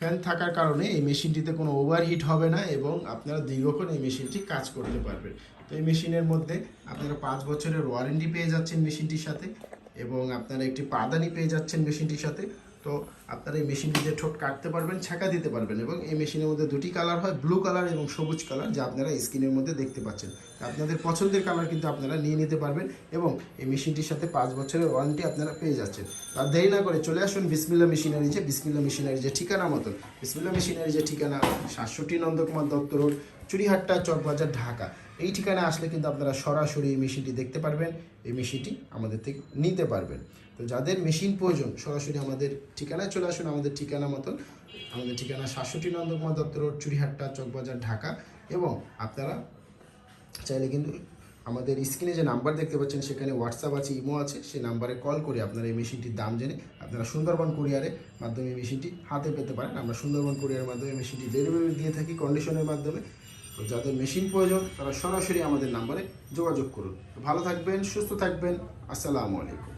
Fan থাকার কারণে এই মেশিনটিতে কোনো ওভারহিট হবে না এবং আপনারা দীর্ঘক্ষণ এই মেশিনটি কাজ করতে পারবেন। তো এই মেশিনের মধ্যে আপনারা 5 বছরের ওয়ারেন্টি পেয়ে যাচ্ছেন মেশিনটির সাথে এবং আপনারা একটি পাদানি পেয়ে যাচ্ছেন মেশিনটির সাথে। তো আপনারা এই মেশিনটি দিয়ে ঠোঁট কাটতে পারবেন, ছাঁকা দিতে পারবেন এবং এই মেশিনের মধ্যে দুটি কালার হয়, ব্লু কালার এবং সবুজ কালার, যা আপনারা স্ক্রিনের মধ্যে দেখতে পাচ্ছেন। আপনাদের পছন্দের কালার কিন্তু আপনারা নিয়ে নিতে পারবেন এবং এই মেশিনটির সাথে 5 বছরের ওয়ারেন্টি আপনারা পেয়ে যাচ্ছেন। আর দেরি না করে চলে আসুন বিসমিল্লাহ মেশিনারি। বিসমিল্লাহ মেশিনারি যে ঠিকানা মতন, বিসমিল্লাহ মেশিনারি যে ঠিকানা 67 নন্দকুমার দত্ত রোড, চুড়িহাট্টা, চকবাজার, ঢাকা। এই ঠিকানায় আসলে কিন্তু আপনারা সরাসরি এই মেশিনটি দেখতে পারবেন, এই মেশিনটি আমাদের থেকে নিতে পারবেন। তো যাদের মেশিন প্রয়োজন সরাসরি আমাদের ঠিকানায় চলে আসুন, আমাদের ঠিকানা মতন। আমাদের ঠিকানা 67 নন্দকুমার দত্ত রোড, চুড়িহাট্টা, চকবাজার, ঢাকা। এবং আপনারা চাইলে কিন্তু আমাদের স্ক্রিনে যে নাম্বার দেখতে পাচ্ছেন সেখানে হোয়াটসঅ্যাপ আছে, ইমো আছে, সেই নাম্বারে কল করে আপনারা এই মেশিনটির দাম জেনে আপনারা সুন্দরবন কুরিয়ারের মাধ্যমে এই মেশিনটি হাতে পেতে পারেন। আমরা সুন্দরবন কুরিয়ারের মাধ্যমে মেশিনটি ডেলিভারি দিয়ে থাকি কন্ডিশনের মাধ্যমে। তো যাদের মেশিন প্রয়োজন তারা সরাসরি আমাদের নাম্বারে যোগাযোগ করুন। তো ভালো থাকবেন, সুস্থ থাকবেন। আসসালামু আলাইকুম।